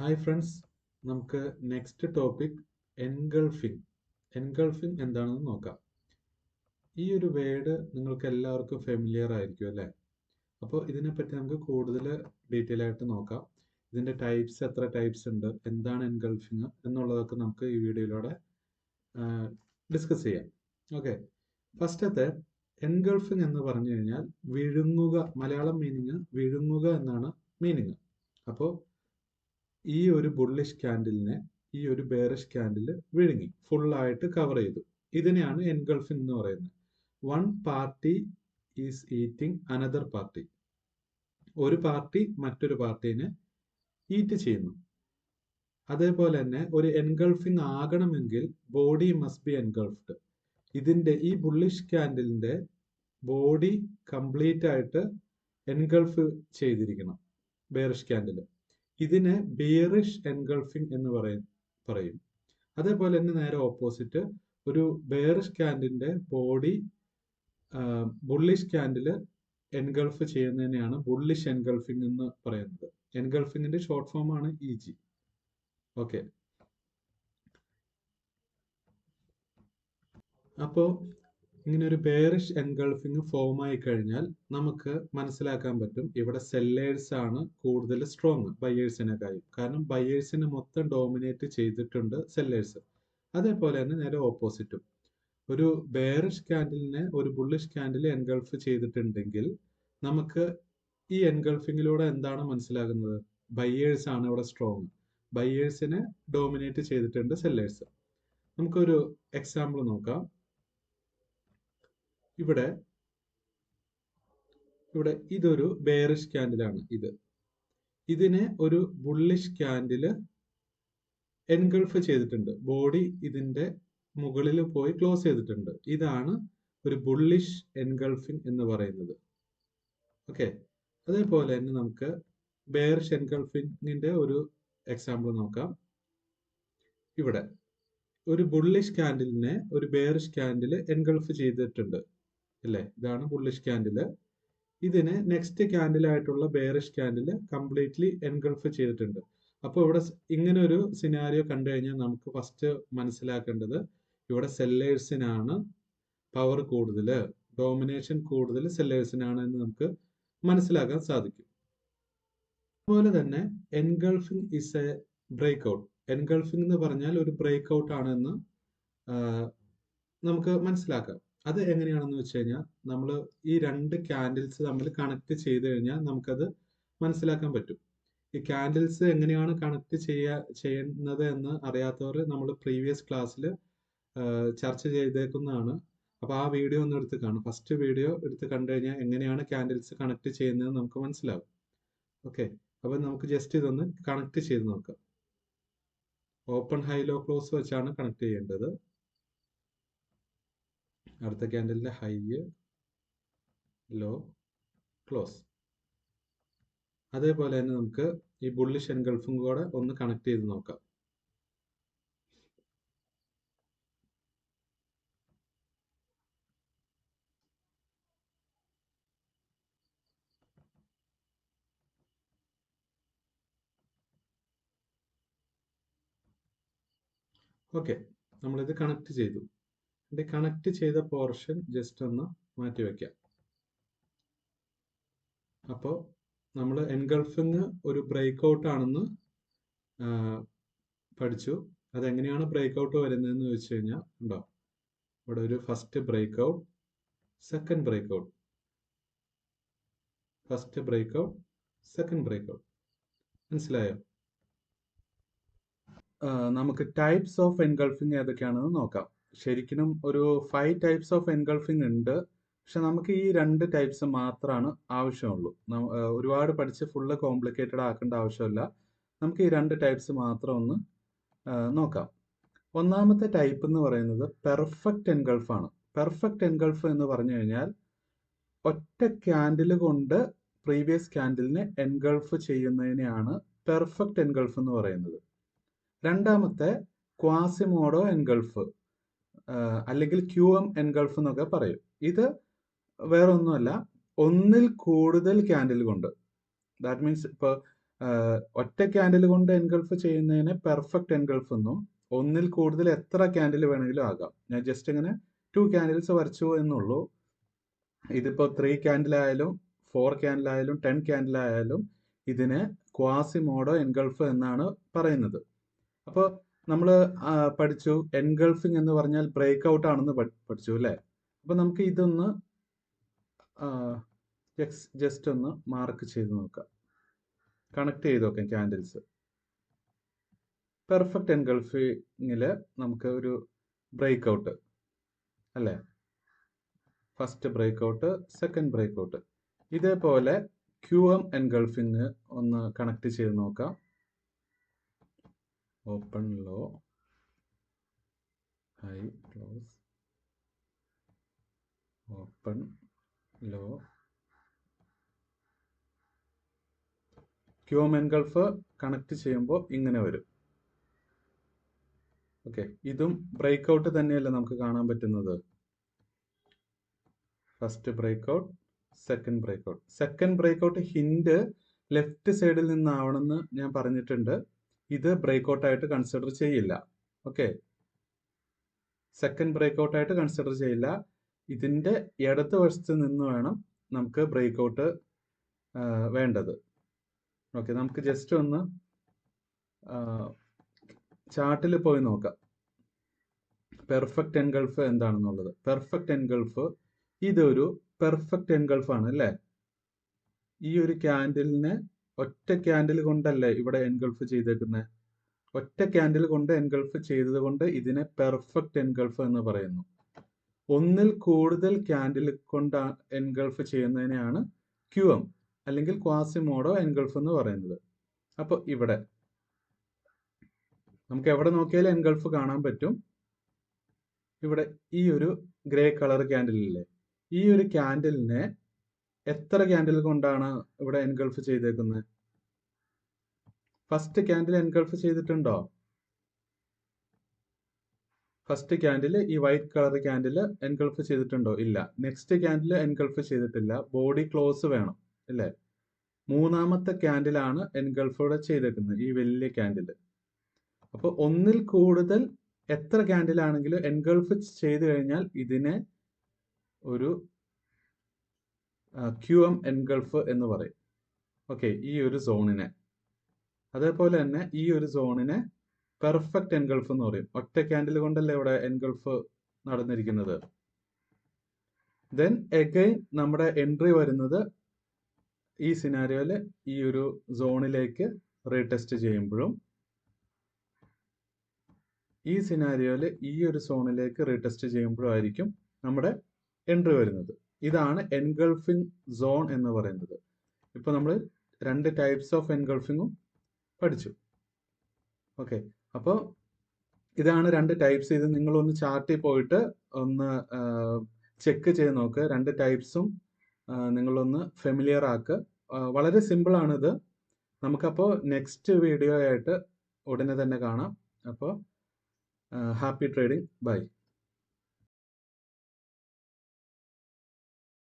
Hi friends, നമുക്ക് next topic engulfing. Engulfing എന്താണെന്ന് നോക്കാം. ഈ ഒരു വേർഡ് നിങ്ങൾക്ക് എല്ലാവർക്കും ഫെമിലിയർ ആയിരിക്കും അല്ലേ? അപ്പോൾ ഇതിനെപ്പറ്റി നമുക്ക് കൂടുതൽ ഡീറ്റെയിൽ ആയിട്ട് നോക്കാം. ഇതിൻ്റെ ടൈപ്സ്, എത്ര ടൈപ്സ് ഉണ്ട്, എന്താണ് എൻഗൾഫിംഗ് എന്നുള്ളതൊക്കെ നമുക്ക് ഈ വീഡിയോയിലൂടെ ഡിസ്കസ് ചെയ്യാം. ഓക്കെ, ഫസ്റ്റത്തെ എൻഗൾഫിംഗ് എന്ന് പറഞ്ഞു കഴിഞ്ഞാൽ വിഴുങ്ങുക. മലയാളം മീനിങ് വിഴുങ്ങുക എന്നാണ് മീനിങ്. അപ്പോൾ ഈ ഒരു ബുള്ളിഷ് ക്യാൻഡിലിനെ ഈ ഒരു ബെയറിഷ് ക്യാൻഡിൽ വിഴുങ്ങി ഫുള്ളായിട്ട് കവർ ചെയ്തു. ഇതിനെയാണ് എൻഗൾഫിംഗ് എന്ന് പറയുന്നത്. One party is eating another party. ഒരു പാർട്ടി മറ്റൊരു പാർട്ടീനെ ഈറ്റ് ചെയ്യുന്നു. അതേപോലെ തന്നെ ഒരു എൻഗൾഫിംഗ് ആകണമെങ്കിൽ ബോഡി മസ്റ്റ് ബി എൻഗൾഫ്ഡ്. ഇതിന്റെ ഈ ബുള്ളിഷ് ക്യാൻഡിലിന്റെ ബോഡി കംപ്ലീറ്റ് ആയിട്ട് എൻഗൾഫ് ചെയ്തിരിക്കണം ബെയറിഷ് ക്യാൻഡിൽ. ഇതിനെ ബിയറിഷ് എൻഗൾഫിംഗ് എന്ന് പറയും. അതേപോലെ തന്നെ നേരെ ഓപ്പോസിറ്റ്, ഒരു ബെയറിഷ് ക്യാൻഡിലിന്റെ ബോഡി ബുള്ളിഷ് ക്യാൻഡിൽ എൻഗൾഫ് ചെയ്യുന്നതിനെയാണ് ബുള്ളിഷ് എൻഗൾഫിംഗ് എന്ന് പറയുന്നത്. എൻഗൾഫിംഗിന്റെ ഷോർട്ട് ഫോം ആണ് EG. ഓക്കെ, അപ്പോൾ ഇങ്ങനെ ഒരു ബെയറിഷ് എൻഗൾഫിംഗ് ഫോം ആയി കഴിഞ്ഞാൽ നമുക്ക് മനസ്സിലാക്കാൻ പറ്റും ഇവിടെ സെല്ലേഴ്സ് ആണ് കൂടുതൽ സ്ട്രോങ് ബയേഴ്സിനെക്കാളും. കാരണം ബയേഴ്സിനെ മൊത്തം ഡോമിനേറ്റ് ചെയ്തിട്ടുണ്ട് സെല്ലേഴ്സ്. അതേപോലെ തന്നെ നേരെ ഓപ്പോസിറ്റും, ഒരു ബെയറിഷ് ക്യാൻഡിലിനെ ഒരു ബുള്ളിഷ് ക്യാൻഡിൽ എൻഗൾഫ് ചെയ്തിട്ടുണ്ടെങ്കിൽ നമുക്ക് ഈ എൻഗൾഫിങ്ങിലൂടെ എന്താണ് മനസ്സിലാകുന്നത്? ബയേഴ്സ് ആണ് ഇവിടെ സ്ട്രോങ്. ബയേഴ്സിനെ ഡോമിനേറ്റ് ചെയ്തിട്ടുണ്ട് സെല്ലേഴ്സ്. നമുക്കൊരു എക്സാമ്പിൾ നോക്കാം. ഇവിടെ ഇതൊരു ബെയറിഷ് ക്യാൻഡിലാണ്. ഇതിനെ ഒരു ബുള്ളിഷ് ക്യാൻഡില് എൻഗൾഫ് ചെയ്തിട്ടുണ്ട്. ബോഡി ഇതിന്റെ മുകളിൽ പോയി ക്ലോസ് ചെയ്തിട്ടുണ്ട്. ഇതാണ് ഒരു ബുള്ളിഷ് എൻഗൾഫിംഗ് എന്ന് പറയുന്നത്. ഓക്കെ, അതേപോലെ തന്നെ നമുക്ക് ബെയറിഷ് എൻഗൾഫിംഗിന്റെ ഒരു എക്സാമ്പിൾ നോക്കാം. ഇവിടെ ഒരു ബുള്ളിഷ് ക്യാൻഡിലിനെ ഒരു ബെയറിഷ് ക്യാൻഡിൽ എൻഗൾഫ് ചെയ്തിട്ടുണ്ട് അല്ലേ? ഇതാണ് ബുള്ളിഷ് ക്യാൻഡില്. ഇതിനെ നെക്സ്റ്റ് ക്യാൻഡിൽ ആയിട്ടുള്ള ബെയറിഷ് ക്യാൻഡിൽ കംപ്ലീറ്റ്ലി എൻഗൾഫ് ചെയ്തിട്ടുണ്ട്. അപ്പോൾ ഇവിടെ ഇങ്ങനെ ഒരു സിനാരിയോ കണ്ടു കഴിഞ്ഞാൽ നമുക്ക് ഫസ്റ്റ് മനസ്സിലാക്കേണ്ടത് ഇവിടെ സെല്ലേഴ്സിനാണ് പവർ കൂടുതൽ, ഡോമിനേഷൻ കൂടുതൽ സെല്ലേഴ്സിനാണ് എന്ന് നമുക്ക് മനസ്സിലാക്കാൻ സാധിക്കും. അതുപോലെ തന്നെ engulfing is a break out. Engulfing എന്ന് പറഞ്ഞാൽ ഒരു ബ്രേക്ക് ഔട്ട് ആണെന്ന് നമുക്ക് മനസ്സിലാക്കാം. അത് എങ്ങനെയാണെന്ന് വെച്ച് കഴിഞ്ഞാൽ നമ്മൾ ഈ രണ്ട് ക്യാൻഡിൽസ് തമ്മിൽ കണക്ട് ചെയ്ത് കഴിഞ്ഞാൽ നമുക്കത് മനസ്സിലാക്കാൻ പറ്റും. ഈ ക്യാൻഡിൽസ് എങ്ങനെയാണ് കണക്ട് ചെയ്യുന്നത് എന്ന് അറിയാത്തവർ നമ്മൾ പ്രീവിയസ് ക്ലാസ്സിൽ ചർച്ച ചെയ്തേക്കുന്നതാണ്. അപ്പോൾ ആ വീഡിയോ ഒന്ന് എടുത്ത് കാണും. ഫസ്റ്റ് വീഡിയോ എടുത്ത് കണ്ടു കഴിഞ്ഞാൽ എങ്ങനെയാണ് ക്യാൻഡിൽസ് കണക്ട് ചെയ്യുന്നത് നമുക്ക് മനസ്സിലാവും. ഓക്കെ, അപ്പോൾ നമുക്ക് ജസ്റ്റ് ഇതൊന്ന് കണക്ട് ചെയ്ത് നോക്കാം. ഓപ്പൺ ഹൈ ലോ ക്ലോസ് വെച്ചാണ് കണക്ട് ചെയ്യേണ്ടത്. അടുത്ത ക്യാൻഡലിന്റെ ഹൈ ലോ ക്ലോസ്. അതേപോലെ തന്നെ നമുക്ക് ഈ ബുള്ളിഷ് എൻഗൾഫും കൂടെ ഒന്ന് കണക്ട് ചെയ്ത് നോക്കാം. ഓക്കെ, നമ്മളിത് കണക്ട് ചെയ്തു. കണക്ട് ചെയ്ത പോർഷൻ ജസ്റ്റ് ഒന്ന് മാറ്റി വെക്കാം. അപ്പോൾ നമ്മൾ എൻഗൾഫിങ് ഒരു ബ്രേക്ക് ഔട്ട് ആണെന്ന് പഠിച്ചു. അതെങ്ങനെയാണ് ബ്രേക്ക് ഔട്ട് വരുന്നതെന്ന് ചോദിച്ചു കഴിഞ്ഞാൽ ഉണ്ടോ, ഇവിടെ ഒരു first break out, second break out, first break out, second break out. മനസ്സിലായോ? നമുക്ക് ടൈപ്സ് ഓഫ് എൻഗൾഫിംഗ് ഏതൊക്കെയാണെന്ന് നോക്കാം. ശരിക്കും ഒരു 5 ടൈപ്സ് ഓഫ് എൻഗൾഫിംഗ് ഉണ്ട്. പക്ഷെ നമുക്ക് ഈ 2 ടൈപ്സ് മാത്രമാണ് ആവശ്യമുള്ളൂ. ഒരുപാട് പഠിച്ച് ഫുള്ള് കോംപ്ലിക്കേറ്റഡ് ആക്കേണ്ട ആവശ്യമില്ല. നമുക്ക് ഈ 2 ടൈപ്സ് മാത്രം ഒന്ന് നോക്കാം. ഒന്നാമത്തെ ടൈപ്പ് എന്ന് പറയുന്നത് പെർഫെക്റ്റ് എൻഗൾഫ് ആണ്. പെർഫെക്റ്റ് എൻഗൾഫ് എന്ന് പറഞ്ഞു കഴിഞ്ഞാൽ ഒറ്റ ക്യാൻഡിൽ കൊണ്ട് പ്രീവിയസ് ക്യാൻഡിലിനെ എൻഗൾഫ് ചെയ്യുന്നതിനെയാണ് പെർഫെക്റ്റ് എൻഗൾഫ് എന്ന് പറയുന്നത്. രണ്ടാമത്തെ ക്വാസിമോഡോ എൻഗൾഫ് അല്ലെങ്കിൽ QM എൻഗൾഫ് എന്നൊക്കെ പറയും. ഇത് വേറെ ഒന്നുമല്ല, ഒന്നിൽ കൂടുതൽ ക്യാൻഡിൽ കൊണ്ട്. ദാറ്റ് മീൻസ് ഇപ്പോൾ ഒറ്റ ക്യാൻഡിൽ കൊണ്ട് എൻഗൾഫ് ചെയ്യുന്നതിനെ പെർഫെക്റ്റ് എൻഗൾഫ് എന്നും ഒന്നിൽ കൂടുതൽ എത്ര ക്യാൻഡിൽ വേണമെങ്കിലും ആകാം. ഞാൻ ജസ്റ്റ് ഇങ്ങനെ 2 ക്യാൻഡിൽസ് വരച്ചു എന്നുള്ളൂ. ഇതിപ്പോൾ 3 ക്യാൻഡിലായാലും 4 ക്യാൻഡിലായാലും 10 ക്യാൻഡിലായാലും ഇതിനെ ക്വാസിമോഡോ എൻഗൾഫ് എന്നാണ് പറയുന്നത്. അപ്പോൾ നമ്മൾ പഠിച്ചു എൻഗൾഫിംഗ് എന്ന് പറഞ്ഞാൽ ബ്രേക്ക് ഔട്ട് ആണെന്ന് പഠിച്ചു അല്ലേ? അപ്പോൾ നമുക്ക് ഇതൊന്ന് ജസ്റ്റ് ഒന്ന് മാർക്ക് ചെയ്ത് നോക്കാം, കണക്ട് ചെയ്ത് നോക്കാം ക്യാൻഡിൽസ്. പെർഫെക്റ്റ് എൻഗൾഫിങ്ങിൽ നമുക്ക് ഒരു ബ്രേക്ക് ഔട്ട് അല്ലേ, first break out, second break out. ഇതേപോലെ QM എൻഗൾഫിങ് ഒന്ന് കണക്ട് ചെയ്ത് നോക്കാം. Open low, high close, open low. QM engulf connect ചെയ്യുമ്പോൾ ഇങ്ങനെ വരും. ഓക്കെ, ഇതും ബ്രേക്ക് ഔട്ട് തന്നെയല്ലേ നമുക്ക് കാണാൻ പറ്റുന്നത്. First break out, second break out. Second break out ഹിൻഡ് ലെഫ്റ്റ് സൈഡിൽ നിന്നാവണമെന്ന് ഞാൻ പറഞ്ഞിട്ടുണ്ട്. ഇത് ബ്രേക്ക് ഔട്ട് ആയിട്ട് കൺസിഡർ ചെയ്യില്ല. ഓക്കെ, സെക്കൻഡ് ബ്രേക്ക് ഔട്ട് ആയിട്ട് കൺസിഡർ ചെയ്യില്ല. ഇതിൻ്റെ ഇടത് വശത്ത് നിന്ന് വേണം നമുക്ക് ബ്രേക്ക് ഔട്ട് വേണ്ടത്. ഓക്കെ, നമുക്ക് ജസ്റ്റ് ഒന്ന് ചാർട്ടിൽ പോയി നോക്കാം പെർഫെക്റ്റ് എൻഗൾഫ് എന്താണെന്നുള്ളത്. പെർഫെക്റ്റ് എൻഗൾഫ് ഇതൊരു പെർഫെക്റ്റ് എൻഗൾഫ് ആണ് അല്ലേ? ഈ ഒരു ക്യാൻഡിലിനെ ഒറ്റ ക്യാൻഡിൽ കൊണ്ടല്ലേ ഇവിടെ എൻഗൾഫ് ചെയ്തേക്കുന്നത്. ഒറ്റ ക്യാൻഡിൽ കൊണ്ട് എൻഗൾഫ് ചെയ്തത് കൊണ്ട് ഇതിനെ പെർഫെക്റ്റ് എൻഗൾഫ് എന്ന് പറയുന്നു. ഒന്നിൽ കൂടുതൽ ക്യാൻഡിൽ കൊണ്ട് എൻഗൾഫ് ചെയ്യുന്നതിനെയാണ് QM അല്ലെങ്കിൽ ക്വാസിമോഡോ എൻഗൾഫ് എന്ന് പറയുന്നത്. അപ്പോൾ ഇവിടെ നമുക്ക് എവിടെ നോക്കിയാലും എൻഗൾഫ് കാണാൻ പറ്റും. ഇവിടെ ഈ ഒരു ഗ്രേ കളർ ക്യാൻഡിലില്ലേ, ഈ ഒരു ക്യാൻഡിലിനെ എത്ര ക്യാൻഡിൽ കൊണ്ടാണ് ഇവിടെ എൻഗൾഫ് ചെയ്തേക്കുന്നത്? ഫസ്റ്റ് ക്യാൻഡിൽ എൻഗൾഫ് ചെയ്തിട്ടുണ്ടോ? ഫസ്റ്റ് ക്യാൻഡിൽ ഈ വൈറ്റ് കളർ ക്യാൻഡിൽ എൻഗൾഫ് ചെയ്തിട്ടുണ്ടോ? ഇല്ല. നെക്സ്റ്റ് ക്യാൻഡിൽ എൻഗൾഫ് ചെയ്തിട്ടില്ല. ബോഡി ക്ലോസ് വേണം അല്ലേ? മൂന്നാമത്തെ ക്യാൻഡിലാണ് എൻഗൾഫോടെ ചെയ്തേക്കുന്നത്, ഈ വലിയ ക്യാൻഡിൽ. അപ്പോൾ ഒന്നിൽ കൂടുതൽ എത്ര ക്യാൻഡിലാണെങ്കിലും എൻഗൾഫ് ചെയ്ത് കഴിഞ്ഞാൽ ഇതിനെ ഒരു QM എൻഗൾഫ് എന്ന് പറയും. ഓക്കെ, ഈ ഒരു സോണിനെ. അതേപോലെ തന്നെ ഈ ഒരു സോണിനെ പെർഫെക്റ്റ് എൻഗൾഫ് എന്ന് പറയും. ഒറ്റ ക്യാൻഡിൽ കൊണ്ടല്ലേ ഇവിടെ എൻഗൾഫ് നടന്നിരിക്കുന്നത്. ദെൻ എഗൈൻ നമ്മുടെ എൻട്രി വരുന്നത് ഈ സിനാരിയോയിൽ ഈ ഒരു സോണിലേക്ക് റീടെസ്റ്റ് ചെയ്യുമ്പോഴും ഈ സിനാരിയോയിൽ ഈ ഒരു സോണിലേക്ക് റീടെസ്റ്റ് ചെയ്യുമ്പോഴും ആയിരിക്കും നമ്മുടെ എൻട്രി വരുന്നത്. ഇതാണ് എൻഗൾഫിംഗ് സോൺ എന്ന് പറയുന്നത്. ഇപ്പോൾ നമ്മൾ 2 ടൈപ്സ് ഓഫ് എൻഗൾഫിങ്ങും പഠിച്ചു. ഓക്കെ, അപ്പോൾ ഇതാണ് 2 ടൈപ്സ്. ഇത് നിങ്ങളൊന്ന് ചാർട്ടിൽ പോയിട്ട് ഒന്ന് ചെക്ക് ചെയ്ത് നോക്ക്. 2 ടൈപ്സും നിങ്ങളൊന്ന് ഫെമിലിയർ ആക്കുക. വളരെ സിമ്പിളാണിത്. നമുക്കപ്പോൾ നെക്സ്റ്റ് വീഡിയോ ആയിട്ട് ഉടനെ തന്നെ കാണാം. അപ്പോൾ ഹാപ്പി ട്രേഡിംഗ്. ബൈ.